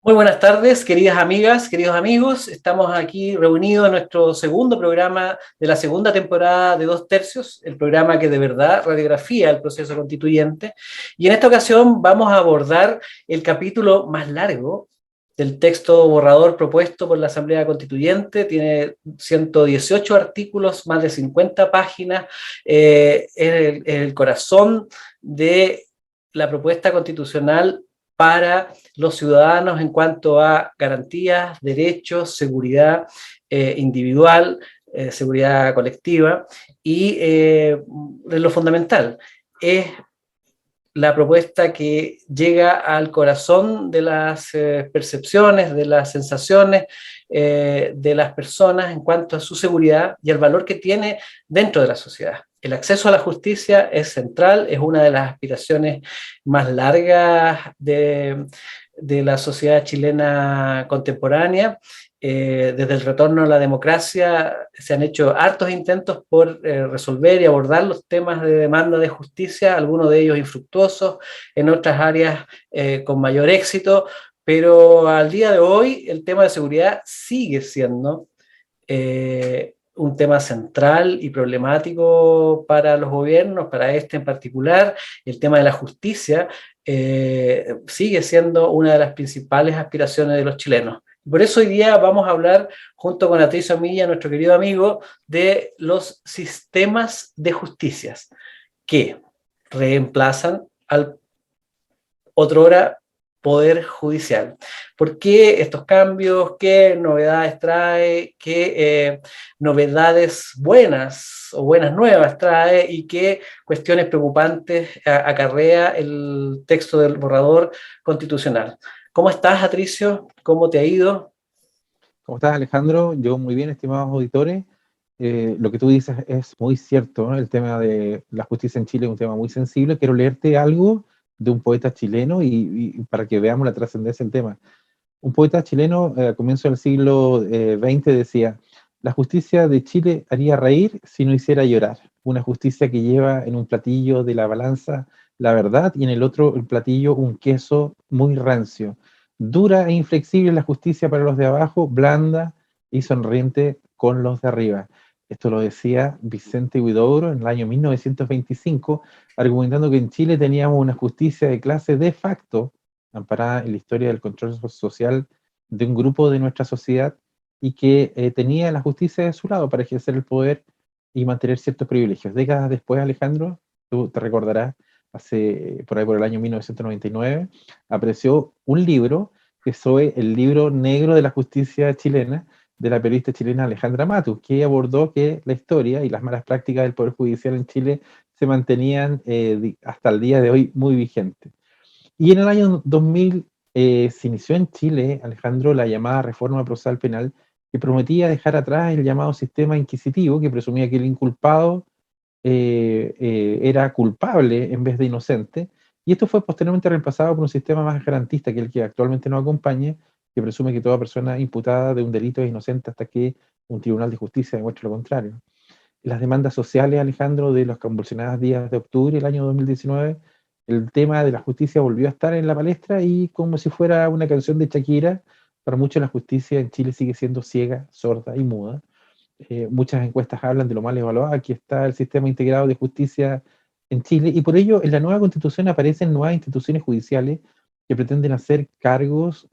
Muy buenas tardes, queridas amigas, queridos amigos. Estamos aquí reunidos en nuestro segundo programa de la segunda temporada de Dos Tercios, el programa que de verdad radiografía el proceso constituyente. Y en esta ocasión vamos a abordar el capítulo más largo del texto borrador propuesto por la Asamblea Constituyente. Tiene 118 artículos, más de 50 páginas. Es el corazón de la propuesta constitucional para los ciudadanos en cuanto a garantías, derechos, seguridad individual, seguridad colectiva y lo fundamental es la propuesta que llega al corazón de las percepciones, de las sensaciones de las personas en cuanto a su seguridad y el valor que tiene dentro de la sociedad. El acceso a la justicia es central, es una de las aspiraciones más largas de la sociedad chilena contemporánea. Desde el retorno a la democracia se han hecho hartos intentos por resolver y abordar los temas de demanda de justicia, algunos de ellos infructuosos, en otras áreas con mayor éxito, pero al día de hoy el tema de seguridad sigue siendo un tema central y problemático para los gobiernos, para este en particular. El tema de la justicia sigue siendo una de las principales aspiraciones de los chilenos. Por eso hoy día vamos a hablar, junto con Atricio Milla, nuestro querido amigo, de los sistemas de justicias que reemplazan al otrora Poder Judicial. ¿Por qué estos cambios? ¿Qué novedades trae? ¿Qué novedades buenas o buenas nuevas trae? ¿Y qué cuestiones preocupantes acarrea el texto del borrador constitucional? ¿Cómo estás, Atricio? ¿Cómo te ha ido? ¿Cómo estás, Alejandro? Yo muy bien, estimados auditores. Lo que tú dices es muy cierto, ¿no? El tema de la justicia en Chile es un tema muy sensible. Quiero leerte algo de un poeta chileno y para que veamos la trascendencia del tema. Un poeta chileno a comienzo del siglo XX decía: la justicia de Chile haría reír si no hiciera llorar. Una justicia que lleva en un platillo de la balanza la verdad y en el otro el platillo un queso muy rancio. Dura e inflexible la justicia para los de abajo, blanda y sonriente con los de arriba. Esto lo decía Vicente Huidobro en el año 1925, argumentando que en Chile teníamos una justicia de clase de facto, amparada en la historia del control social de un grupo de nuestra sociedad y que tenía la justicia de su lado para ejercer el poder y mantener ciertos privilegios. Décadas después, Alejandro, tú te recordarás, hace por ahí por el año 1999, apareció un libro que fue el libro negro de la justicia chilena, de la periodista chilena Alejandra Matus, que abordó que la historia y las malas prácticas del Poder Judicial en Chile se mantenían hasta el día de hoy muy vigentes. Y en el año 2000 se inició en Chile, Alejandro, la llamada reforma procesal penal, que prometía dejar atrás el llamado sistema inquisitivo, que presumía que el inculpado era culpable en vez de inocente. Y esto fue posteriormente reemplazado por un sistema más garantista, que el que actualmente nos acompaña, que presume que toda persona imputada de un delito es inocente hasta que un tribunal de justicia demuestre lo contrario. Las demandas sociales, Alejandro, de los convulsionados días de octubre del año 2019, el tema de la justicia volvió a estar en la palestra y como si fuera una canción de Shakira, para muchos la justicia en Chile sigue siendo ciega, sorda y muda. Muchas encuestas hablan de lo mal evaluado que está el sistema integrado de justicia en Chile y por ello en la nueva constitución aparecen nuevas instituciones judiciales que pretenden hacer cargos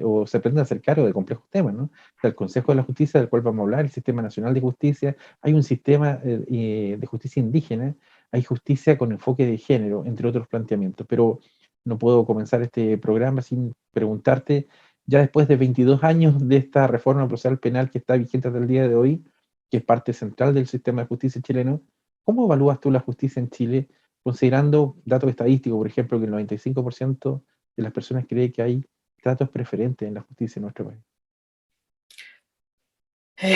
o se pretenden hacer cargo de complejos temas, ¿no? O sea, el Consejo de la Justicia, del cual vamos a hablar, el Sistema Nacional de Justicia, hay un sistema de justicia indígena, hay justicia con enfoque de género, entre otros planteamientos. Pero no puedo comenzar este programa sin preguntarte, ya después de 22 años de esta reforma procesal penal que está vigente hasta el día de hoy, que es parte central del sistema de justicia chileno, ¿cómo evalúas tú la justicia en Chile, considerando datos estadísticos, por ejemplo, que el 95% de las personas cree que hay tratos preferentes en la justicia en nuestro país? Eh,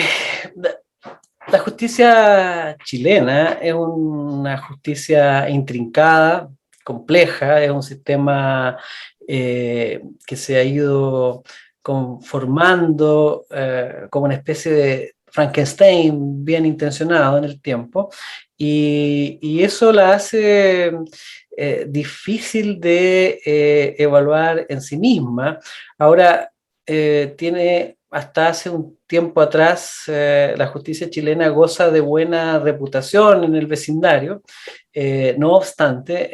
la justicia chilena es una justicia intrincada, compleja, es un sistema que se ha ido conformando como una especie de Frankenstein bien intencionado en el tiempo, y eso la hace difícil de evaluar en sí misma. Ahora, tiene hasta hace un tiempo atrás, la justicia chilena goza de buena reputación en el vecindario. No obstante,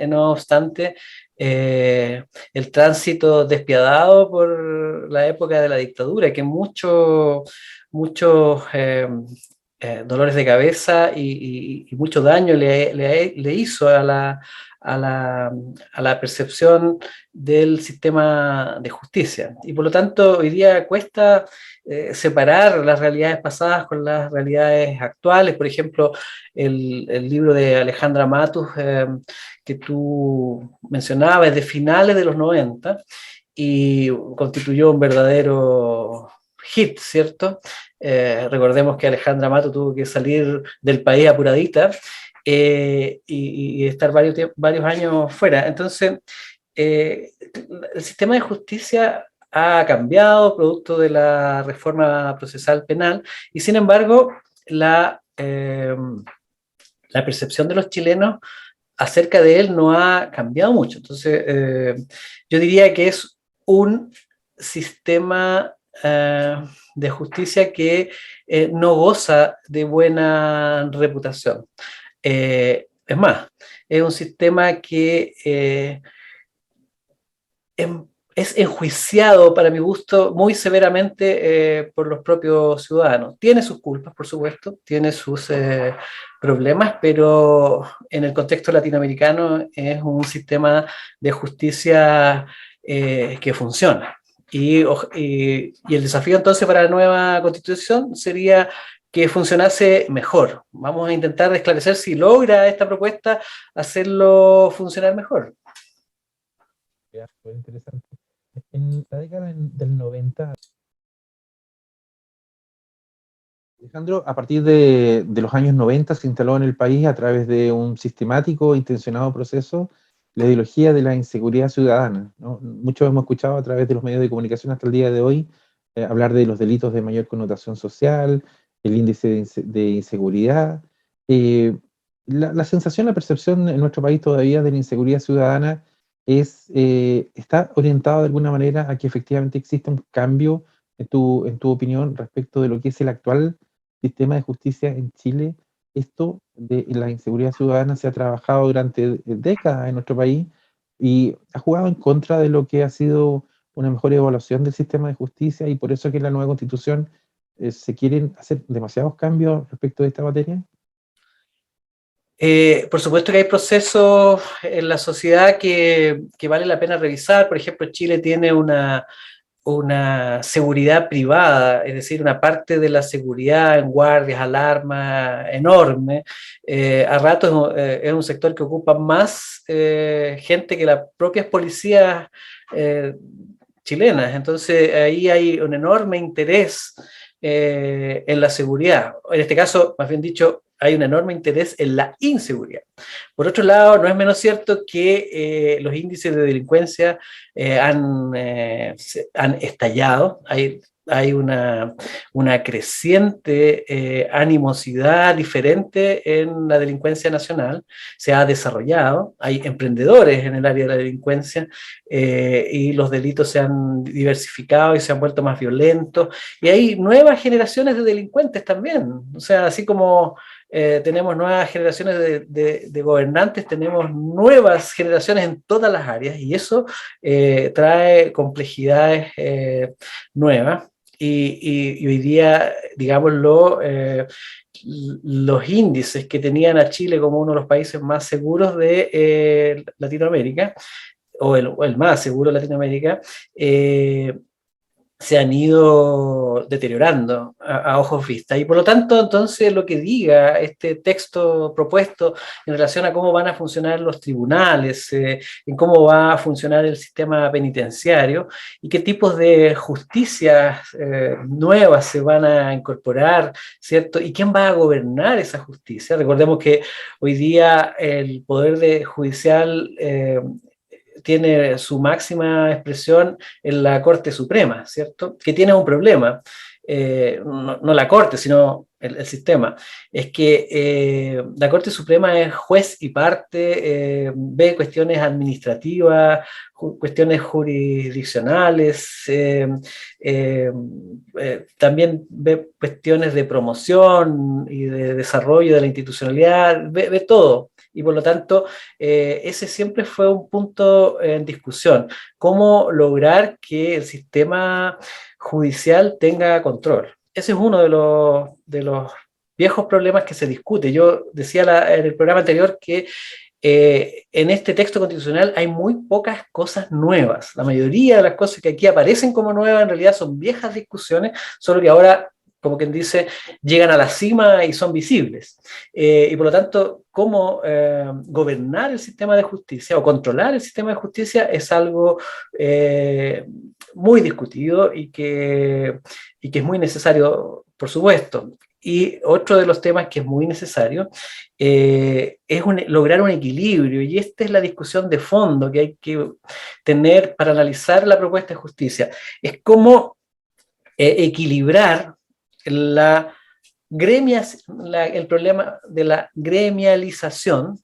el tránsito despiadado por la época de la dictadura, que muchos dolores de cabeza y mucho daño le hizo a la percepción del sistema de justicia. Y por lo tanto, hoy día cuesta separar las realidades pasadas con las realidades actuales. Por ejemplo, el libro de Alejandra Matus, que tú mencionabas, es de finales de los 90 y constituyó un verdadero hit, ¿cierto? Recordemos que Alejandra Mato tuvo que salir del país apuradita, y estar varios años fuera. Entonces, el sistema de justicia ha cambiado producto de la reforma procesal penal, y sin embargo, la percepción de los chilenos acerca de él no ha cambiado mucho. Entonces, yo diría que es un sistema de justicia que no goza de buena reputación. Es más, es un sistema que es enjuiciado, para mi gusto, muy severamente por los propios ciudadanos. Tiene sus culpas, por supuesto, tiene sus problemas, pero en el contexto latinoamericano es un sistema de justicia que funciona. Y el desafío entonces para la nueva constitución sería que funcionase mejor. Vamos a intentar esclarecer si logra esta propuesta hacerlo funcionar mejor. Ya, fue interesante. En la década del 90, Alejandro, a partir de los años 90 se instaló en el país a través de un sistemático e intencionado proceso la ideología de la inseguridad ciudadana, ¿no? Muchos hemos escuchado a través de los medios de comunicación hasta el día de hoy hablar de los delitos de mayor connotación social, el índice de inseguridad. Eh, la sensación, la percepción en nuestro país todavía de la inseguridad ciudadana está orientado de alguna manera a que efectivamente exista un cambio en tu opinión respecto de lo que es el actual sistema de justicia en Chile. Esto de la inseguridad ciudadana se ha trabajado durante décadas en nuestro país y ha jugado en contra de lo que ha sido una mejor evaluación del sistema de justicia, y por eso que en la nueva constitución se quieren hacer demasiados cambios respecto de esta materia. Por supuesto que hay procesos en la sociedad que vale la pena revisar. Por ejemplo, Chile tiene una seguridad privada, es decir, una parte de la seguridad en guardias, alarmas enorme. A ratos es un sector que ocupa más gente que las propias policías eh, chilenas. Entonces ahí hay un enorme interés en la seguridad. En este caso, más bien dicho, hay un enorme interés en la inseguridad. Por otro lado, no es menos cierto que los índices de delincuencia han estallado. Hay una creciente animosidad diferente en la delincuencia nacional. Se ha desarrollado, hay emprendedores en el área de la delincuencia, y los delitos se han diversificado y se han vuelto más violentos. Y hay nuevas generaciones de delincuentes también. O sea, así como tenemos nuevas generaciones de gobernantes, tenemos nuevas generaciones en todas las áreas, y eso trae complejidades nuevas. Y hoy día, digámoslo, los índices que tenían a Chile como uno de los países más seguros de Latinoamérica, o el más seguro de Latinoamérica, se han ido deteriorando a ojos vistas. Y por lo tanto, entonces, lo que diga este texto propuesto en relación a cómo van a funcionar los tribunales, en cómo va a funcionar el sistema penitenciario y qué tipos de justicias nuevas se van a incorporar, ¿cierto? Y quién va a gobernar esa justicia. Recordemos que hoy día el poder judicial tiene su máxima expresión en la Corte Suprema, ¿cierto? Que tiene un problema. no la Corte, sino el sistema, es que la Corte Suprema es juez y parte, ve cuestiones administrativas, cuestiones jurisdiccionales, también ve cuestiones de promoción y de desarrollo de la institucionalidad, ve todo. Y por lo tanto, ese siempre fue un punto en discusión. ¿Cómo lograr que el sistema judicial tenga control? Ese es uno de los viejos problemas que se discute. Yo decía en el programa anterior que en este texto constitucional hay muy pocas cosas nuevas. La mayoría de las cosas que aquí aparecen como nuevas en realidad son viejas discusiones, solo que ahora, como quien dice, llegan a la cima y son visibles. Y por lo tanto, cómo gobernar el sistema de justicia o controlar el sistema de justicia es algo muy discutido y que es muy necesario, por supuesto. Y otro de los temas que es muy necesario es lograr un equilibrio, y esta es la discusión de fondo que hay que tener para analizar la propuesta de justicia. Es cómo equilibrar el problema de la gremialización,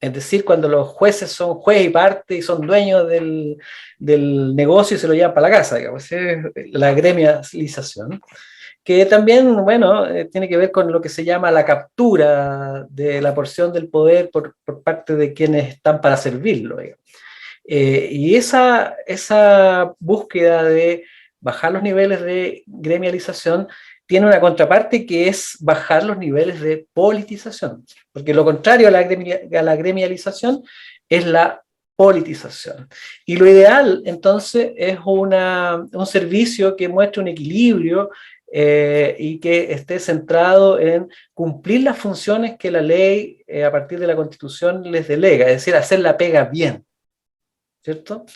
es decir, cuando los jueces son juez y parte y son dueños del negocio y se lo llevan para la casa, digamos, es la gremialización, que también, bueno, tiene que ver con lo que se llama la captura de la porción del poder por parte de quienes están para servirlo, digamos. Y esa búsqueda de bajar los niveles de gremialización tiene una contraparte que es bajar los niveles de politización, porque lo contrario a la gremialización es la politización. Y lo ideal, entonces, es un servicio que muestre un equilibrio y que esté centrado en cumplir las funciones que la ley, a partir de la Constitución, les delega, es decir, hacer la pega bien, ¿cierto?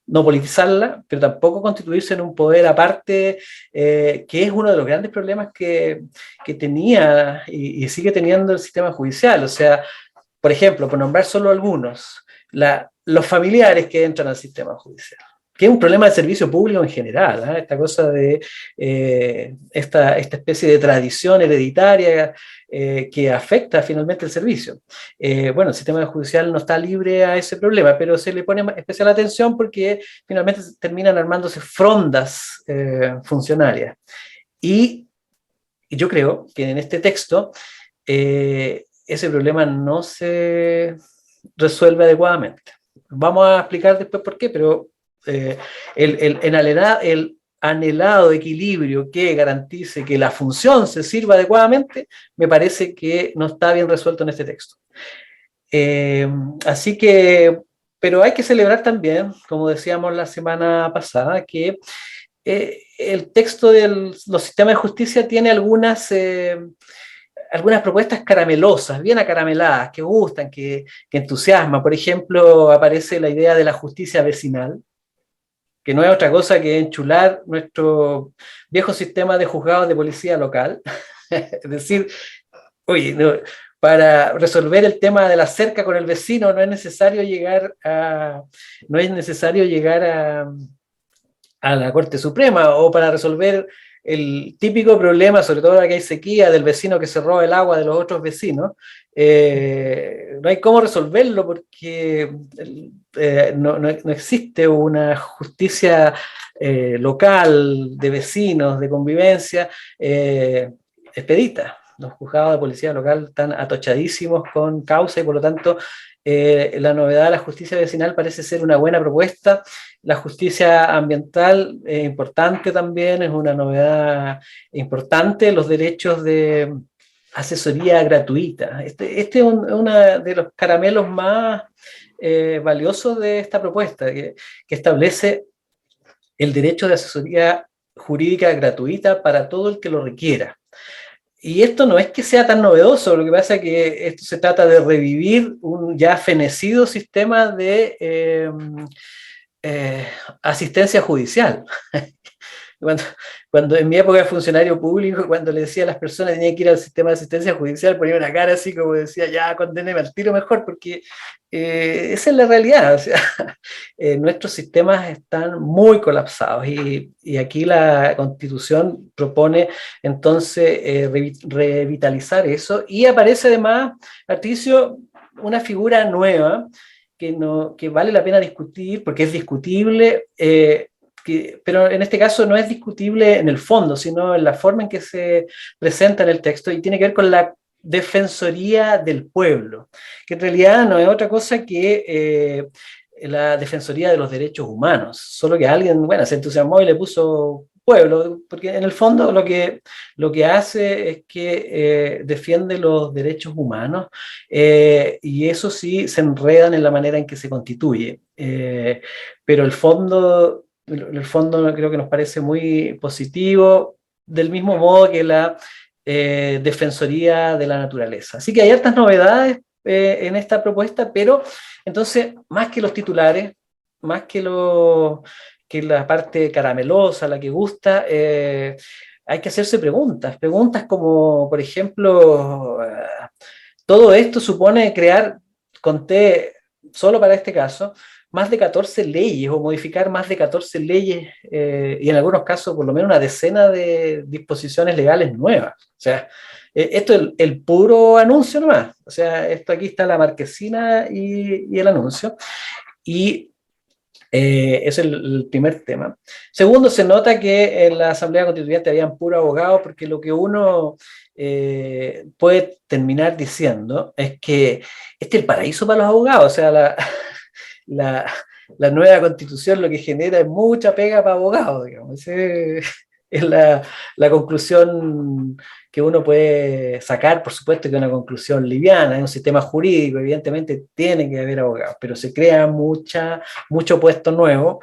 No politizarla, pero tampoco constituirse en un poder aparte, que es uno de los grandes problemas que tenía y sigue teniendo el sistema judicial. O sea, por ejemplo, por nombrar solo algunos, los familiares que entran al sistema judicial, que es un problema de servicio público en general, ¿eh? Esta cosa de esta especie de tradición hereditaria que afecta finalmente el servicio. Bueno, el sistema judicial no está libre a ese problema, pero se le pone especial atención porque finalmente terminan armándose frondas funcionarias. Y yo creo que en este texto ese problema no se resuelve adecuadamente. Vamos a explicar después por qué, pero el anhelado equilibrio que garantice que la función se sirva adecuadamente, me parece que no está bien resuelto en este texto. Así que, pero hay que celebrar también, como decíamos la semana pasada, que el texto de los sistemas de justicia tiene algunas propuestas caramelosas, bien acarameladas, que gustan, que entusiasman. Por ejemplo, aparece la idea de la justicia vecinal, que no es otra cosa que enchular nuestro viejo sistema de juzgados de policía local. Es decir, oye, no, para resolver el tema de la cerca con el vecino no es necesario llegar a la Corte Suprema, o para resolver el típico problema, sobre todo ahora que hay sequía, del vecino que se roba el agua de los otros vecinos. No hay cómo resolverlo porque no existe una justicia local de vecinos, de convivencia expedita. Los juzgados de policía local están atochadísimos con causa y por lo tanto la novedad de la justicia vecinal parece ser una buena propuesta. La justicia ambiental es importante también, es una novedad importante. Los derechos de asesoría gratuita. Este es uno de los caramelos más valiosos de esta propuesta, que establece el derecho de asesoría jurídica gratuita para todo el que lo requiera. Y esto no es que sea tan novedoso, lo que pasa es que esto se trata de revivir un ya fenecido sistema de asistencia judicial. Cuando, cuando en mi época de funcionario público, cuando le decía a las personas que tenían que ir al sistema de asistencia judicial, ponía una cara así como decía, ya, condéneme al tiro mejor, porque esa es la realidad. O sea, nuestros sistemas están muy colapsados y aquí la Constitución propone entonces revitalizar eso y aparece además, Patricio, una figura nueva que, no, que vale la pena discutir porque es discutible, pero en este caso no es discutible en el fondo, sino en la forma en que se presenta en el texto y tiene que ver con la Defensoría del Pueblo, que en realidad no es otra cosa que la Defensoría de los Derechos Humanos, solo que alguien, bueno, se entusiasmó y le puso pueblo, porque en el fondo lo que hace es que defiende los derechos humanos y eso sí se enredan en la manera en que se constituye. Pero el fondo creo que nos parece muy positivo, del mismo modo que la Defensoría de la Naturaleza. Así que hay hartas novedades en esta propuesta, pero entonces, más que los titulares, más que la parte caramelosa, la que gusta, hay que hacerse preguntas. Preguntas como, por ejemplo, todo esto supone crear, conté solo para este caso, más de 14 leyes o modificar más de 14 leyes y en algunos casos por lo menos una decena de disposiciones legales nuevas. O sea, esto es el puro anuncio nomás. O sea, esto aquí está la marquesina y el anuncio. Y ese es el primer tema. Segundo, se nota que en la Asamblea Constituyente habían puro abogado, porque lo que uno puede terminar diciendo es que este es el paraíso para los abogados, o sea, la, la nueva Constitución lo que genera es mucha pega para abogados, digamos. Es la conclusión que uno puede sacar, por supuesto que es una conclusión liviana, es un sistema jurídico, evidentemente tiene que haber abogados, pero se crea mucho puesto nuevo,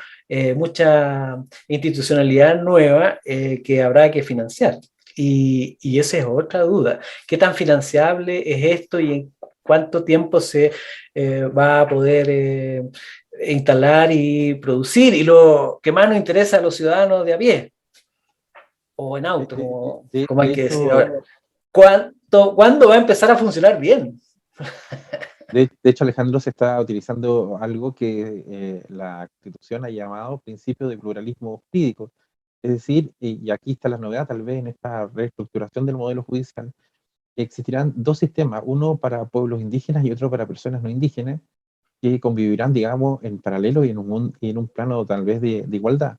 mucha institucionalidad nueva que habrá que financiar. Y esa es otra duda. ¿Qué tan financiable es esto y en cuánto tiempo se va a poder instalar y producir? Y lo que más nos interesa a los ciudadanos de a pie o en De, auto, de- como hay de que decir hecho, ahora. ¿Cuándo va a empezar a funcionar bien? de hecho, Alejandro, se está utilizando algo que la Constitución ha llamado principio de pluralismo jurídico. Es decir, y aquí está la novedad, tal vez en esta reestructuración del modelo judicial, existirán dos sistemas, uno para pueblos indígenas y otro para personas no indígenas, que convivirán, digamos, en paralelo y en un plano tal vez de igualdad.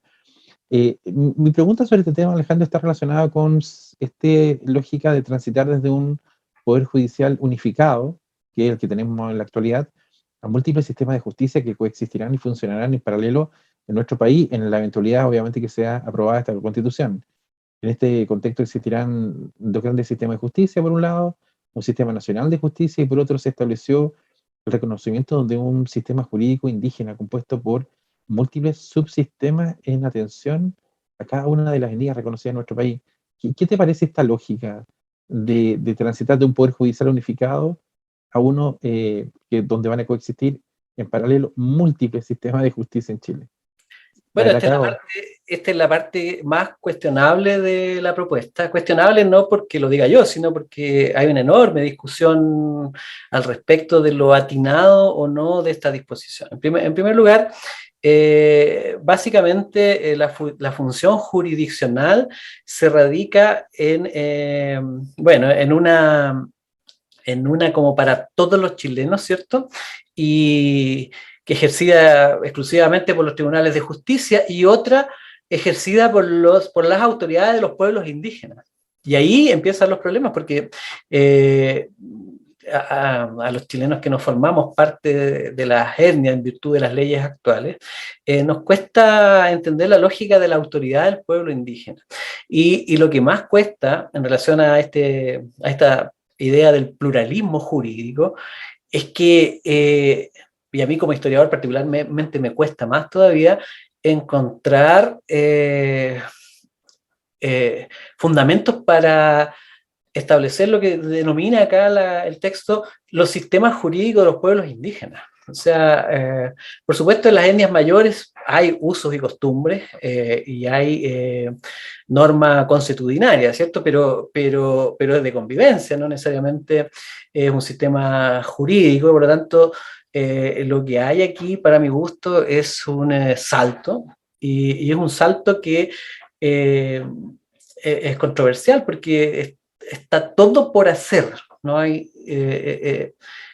Mi pregunta sobre este tema, Alejandro, está relacionada con esta lógica de transitar desde un poder judicial unificado, que es el que tenemos en la actualidad, a múltiples sistemas de justicia que coexistirán y funcionarán en paralelo en nuestro país, en la eventualidad, obviamente, que sea aprobada esta Constitución. En este contexto existirán dos grandes sistemas de justicia, por un lado, un sistema nacional de justicia, y por otro se estableció el reconocimiento de un sistema jurídico indígena compuesto por múltiples subsistemas en atención a cada una de las etnias reconocidas en nuestro país. ¿Qué te parece esta lógica de transitar de un poder judicial unificado a uno donde van a coexistir en paralelo múltiples sistemas de justicia en Chile? ¿La Bueno, verdad acabo? esta es la parte más cuestionable de la propuesta. Cuestionable no porque lo diga yo, sino porque hay una enorme discusión al respecto de lo atinado o no de esta disposición. En primer lugar, básicamente la función jurisdiccional se radica bueno, en una como para todos los chilenos, ¿cierto? Y que ejercida exclusivamente por los tribunales de justicia y otra ejercida por las autoridades de los pueblos indígenas. Y ahí empiezan los problemas porque eh, a los chilenos que nos formamos parte de las etnias en virtud de las leyes actuales, nos cuesta entender la lógica de la autoridad del pueblo indígena. Y lo que más cuesta en relación a esta idea del pluralismo jurídico es que, y a mí como historiador particularmente me cuesta más todavía, encontrar fundamentos para establecer lo que denomina acá el texto los sistemas jurídicos de los pueblos indígenas. O sea, por supuesto en las etnias mayores hay usos y costumbres y hay norma consuetudinaria, ¿cierto? Pero es de convivencia, no necesariamente es un sistema jurídico, por lo tanto, lo que hay aquí, para mi gusto, es un salto, y es un salto que es controversial porque está todo por hacer, no hay,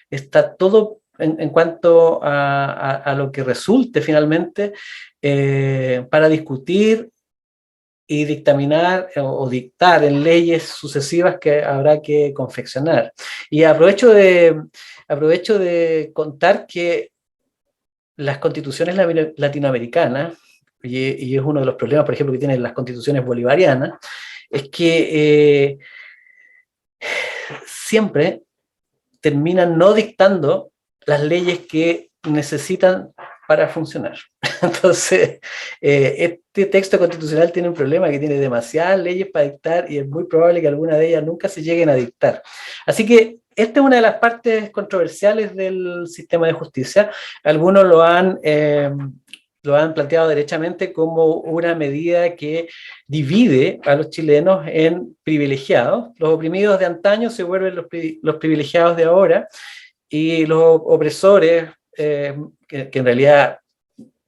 está todo en cuanto a lo que resulte finalmente para discutir y dictaminar o dictar en leyes sucesivas que habrá que confeccionar. Y aprovecho de contar que las constituciones latinoamericanas, y es uno de los problemas, por ejemplo, que tienen las constituciones bolivarianas, es que siempre terminan no dictando las leyes que necesitan para funcionar. Entonces, este texto constitucional tiene un problema, que tiene demasiadas leyes para dictar y es muy probable que alguna de ellas nunca se lleguen a dictar. Así que esta es una de las partes controversiales del sistema de justicia. Algunos lo han planteado derechamente como una medida que divide a los chilenos en privilegiados. Los oprimidos de antaño se vuelven los privilegiados de ahora, y los opresores, que en realidad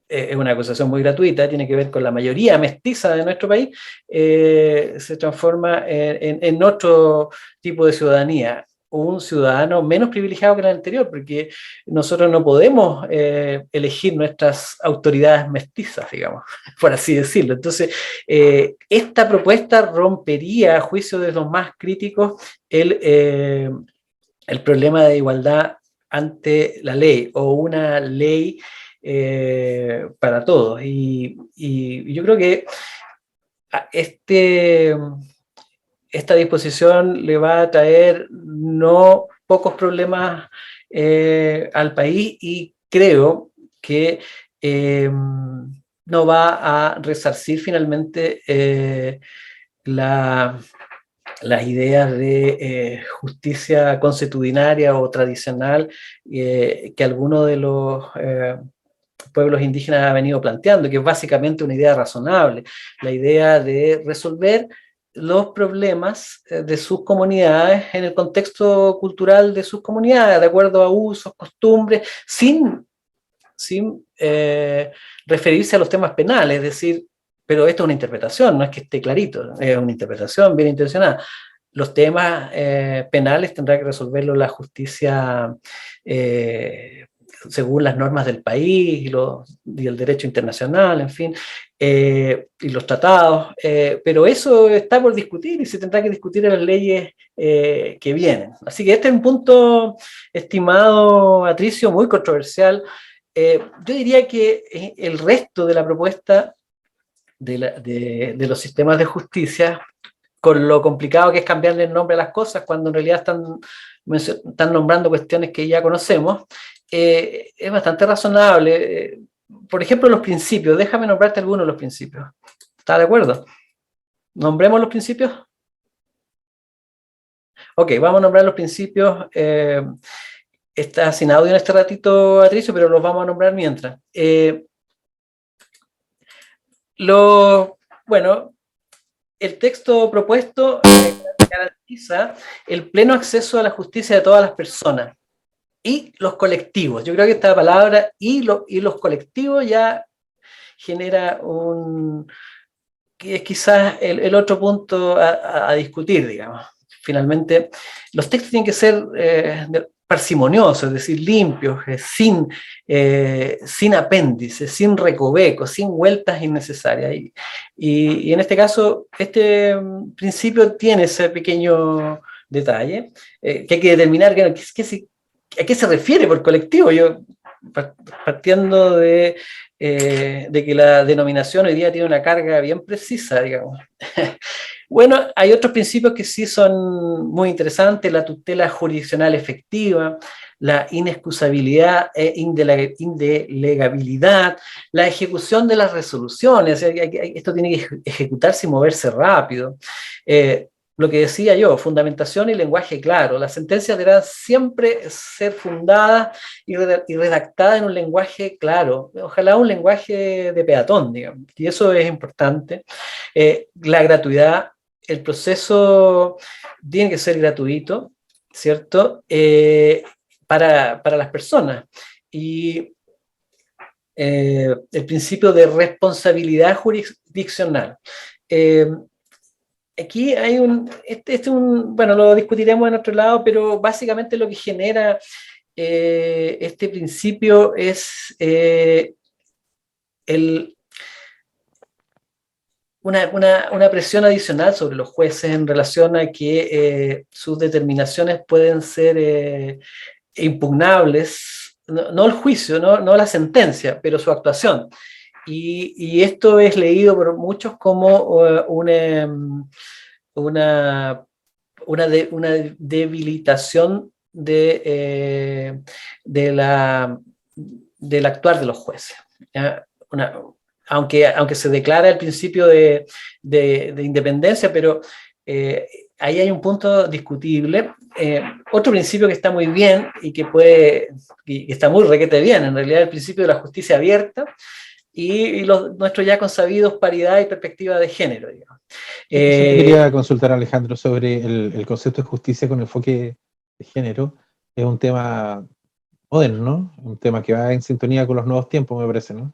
es una acusación muy gratuita, tiene que ver con la mayoría mestiza de nuestro país, se transforma en otro tipo de ciudadanía, un ciudadano menos privilegiado que el anterior, porque nosotros no podemos elegir nuestras autoridades mestizas, digamos, por así decirlo. Entonces, esta propuesta rompería, a juicio de los más críticos, el problema de igualdad ante la ley, o una ley para todos. Y yo creo que esta disposición le va a traer no pocos problemas al país, y creo que no va a resarcir finalmente las ideas de justicia consuetudinaria o tradicional que algunos de los pueblos indígenas han venido planteando, que es básicamente una idea razonable, la idea de resolver los problemas de sus comunidades en el contexto cultural de sus comunidades, de acuerdo a usos, costumbres, sin referirse a los temas penales, es decir, pero esto es una interpretación, no es que esté clarito, es una interpretación bien intencionada. Los temas penales tendrá que resolverlo la justicia según las normas del país y el derecho internacional, en fin, y los tratados, pero eso está por discutir y se tendrá que discutir en las leyes que vienen. Así que este es un punto, estimado Patricio, muy controversial. Yo diría que el resto de la propuesta de los sistemas de justicia, con lo complicado que es cambiarle el nombre a las cosas cuando en realidad están nombrando cuestiones que ya conocemos, es bastante razonable. Por ejemplo, los principios. Déjame nombrarte algunos de los principios. ¿Estás de acuerdo? ¿Nombremos los principios? Ok, vamos a nombrar los principios. Está sin audio en este ratito, Patricio, pero los vamos a nombrar mientras. Bueno, el texto propuesto garantiza el pleno acceso a la justicia de todas las personas y los colectivos. Yo creo que esta palabra y los colectivos ya genera que es quizás el otro punto a discutir, digamos. Finalmente, los textos tienen que ser parsimoniosos, es decir, limpios, sin apéndices, sin recovecos, sin vueltas innecesarias. Y en este caso, este principio tiene ese pequeño detalle que hay que determinar a qué se refiere por colectivo. Yo, partiendo de que la denominación hoy día tiene una carga bien precisa, digamos. Bueno, hay otros principios que sí son muy interesantes: la tutela jurisdiccional efectiva, la inexcusabilidad e indelegabilidad, la ejecución de las resoluciones. Esto tiene que ejecutarse y moverse rápido. lo que decía yo, fundamentación y lenguaje claro. Las sentencias deberán siempre ser fundadas y redactadas en un lenguaje claro, ojalá un lenguaje de peatón, digamos, y eso es importante. La gratuidad, el proceso tiene que ser gratuito, ¿cierto? Para las personas. Y el principio de responsabilidad jurisdiccional. Aquí hay bueno, lo discutiremos en otro lado, pero básicamente lo que genera este principio es una presión adicional sobre los jueces en relación a que sus determinaciones pueden ser impugnables, no el juicio, no la sentencia, pero su actuación. Y esto es leído por muchos como una debilitación del actuar de los jueces. Aunque se declara el principio de independencia, pero ahí hay un punto discutible. Otro principio que está muy bien y que está muy requete bien, en realidad, el principio de la justicia abierta y nuestros ya consabidos paridad y perspectiva de género, digamos. Eso te quería consultar, Alejandro, sobre el concepto de justicia con enfoque de género. Es un tema moderno, ¿no? Un tema que va en sintonía con los nuevos tiempos, me parece, ¿no?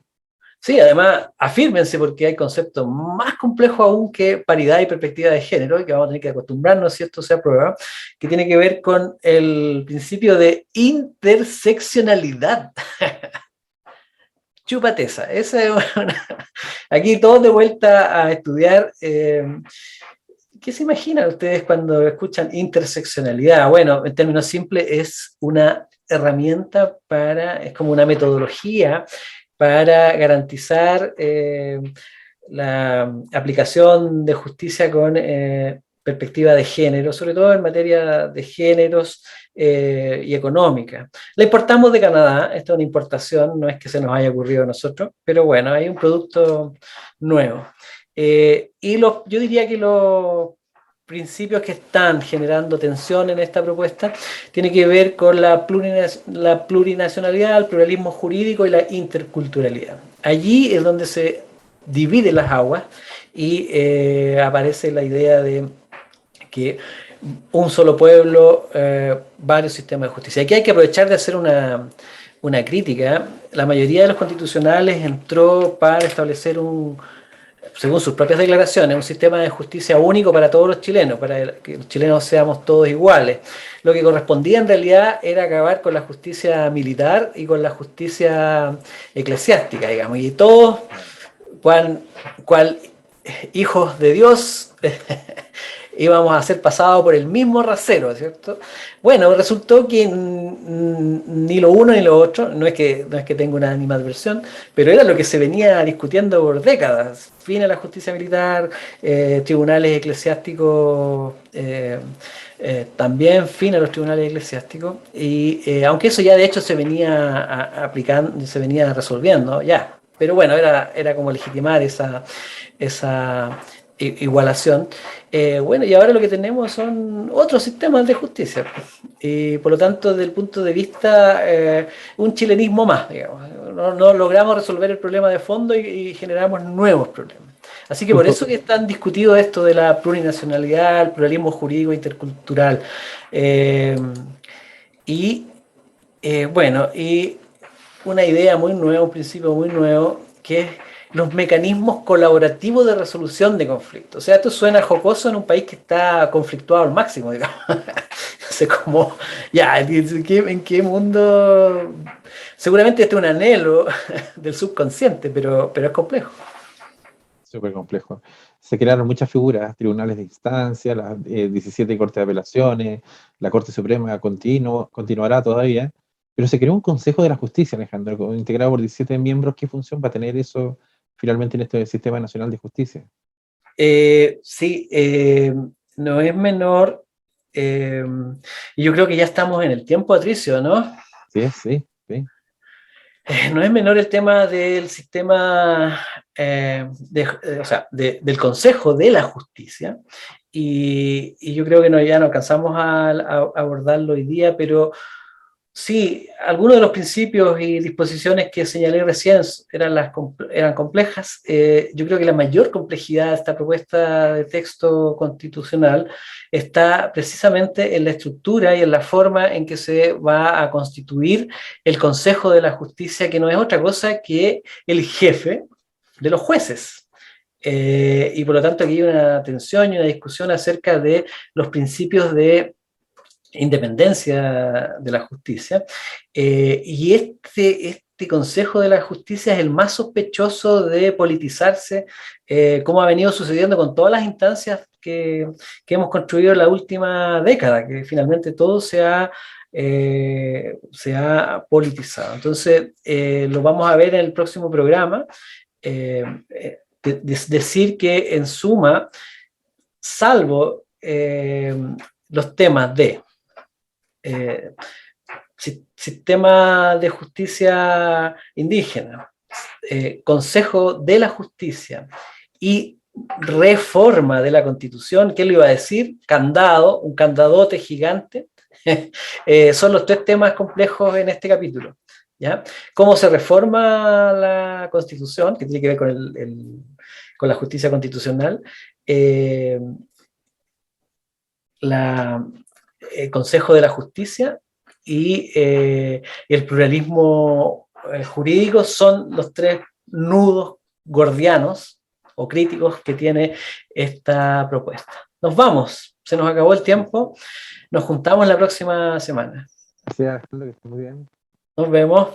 Sí, además, afírmense porque hay conceptos más complejos aún que paridad y perspectiva de género, y que vamos a tener que acostumbrarnos si esto se aprueba, que tiene que ver con el principio de interseccionalidad. Chúpate esa es Aquí todos de vuelta a estudiar. ¿Qué se imaginan ustedes cuando escuchan interseccionalidad? Bueno, en términos simples es una herramienta es como una metodología para garantizar la aplicación de justicia con perspectiva de género, sobre todo en materia de géneros y económica. La importamos de Canadá, esta es una importación, no es que se nos haya ocurrido a nosotros, pero bueno, hay un producto nuevo. Yo diría que los principios que están generando tensión en esta propuesta tienen que ver con la plurinacionalidad, el pluralismo jurídico y la interculturalidad. Allí es donde se dividen las aguas y aparece la idea de que un solo pueblo, varios sistemas de justicia. Aquí hay que aprovechar de hacer una crítica. La mayoría de los constitucionales entró para establecer según sus propias declaraciones, un sistema de justicia único para todos los chilenos, para que los chilenos seamos todos iguales. Lo que correspondía en realidad era acabar con la justicia militar y con la justicia eclesiástica, digamos, y todos, cual hijos de Dios, íbamos a ser pasados por el mismo rasero, ¿cierto? Bueno, resultó que ni lo uno ni lo otro, no es que tenga una animadversión, pero era lo que se venía discutiendo por décadas. Fin a la justicia militar, tribunales eclesiásticos, también fin a los tribunales eclesiásticos, y aunque eso ya de hecho se venía aplicando, se venía resolviendo ya, pero bueno, era como legitimar esa igualación. Bueno, y ahora lo que tenemos son otros sistemas de justicia. Y por lo tanto, desde el punto de vista, un chilenismo más, digamos. No logramos resolver el problema de fondo y generamos nuevos problemas. Así que por eso que es tan discutido esto de la plurinacionalidad, el pluralismo jurídico intercultural. Y bueno, y una idea muy nueva, un principio muy nuevo, que es los mecanismos colaborativos de resolución de conflictos. O sea, esto suena jocoso en un país que está conflictuado al máximo, digamos. No sé cómo, ya, ¿en qué mundo? Seguramente este es un anhelo del subconsciente, pero es complejo. Súper complejo. Se crearon muchas figuras, tribunales de instancia, las 17 Cortes de Apelaciones, la Corte Suprema continuará todavía, pero se creó un Consejo de la Justicia, Alejandro, integrado por 17 miembros. ¿Qué función va a tener eso finalmente en este Sistema Nacional de Justicia? Sí, no es menor, y yo creo que ya estamos en el tiempo, Patricio, ¿no? Sí, sí, sí. No es menor el tema del sistema, o sea, del Consejo de la Justicia, y yo creo que ya no alcanzamos a abordarlo hoy día, pero sí, algunos de los principios y disposiciones que señalé recién eran complejas. Yo creo que la mayor complejidad de esta propuesta de texto constitucional está precisamente en la estructura y en la forma en que se va a constituir el Consejo de la Justicia, que no es otra cosa que el jefe de los jueces. Y por lo tanto aquí hay una tensión y una discusión acerca de los principios de independencia de la justicia. Y este Consejo de la Justicia es el más sospechoso de politizarse, como ha venido sucediendo con todas las instancias que hemos construido en la última década, que finalmente todo se ha politizado. Entonces, lo vamos a ver en el próximo programa. Decir que en suma, salvo los temas de sistema de justicia indígena, Consejo de la Justicia y reforma de la Constitución, ¿qué le iba a decir? Candado, un candadote gigante, son los tres temas complejos en este capítulo. ¿Ya? ¿Cómo se reforma la Constitución? Que tiene que ver con la justicia constitucional. El Consejo de la Justicia y el pluralismo jurídico son los tres nudos gordianos o críticos que tiene esta propuesta. Nos vamos, se nos acabó el tiempo, nos juntamos la próxima semana. Gracias, Alejandro, que estés muy bien. Nos vemos.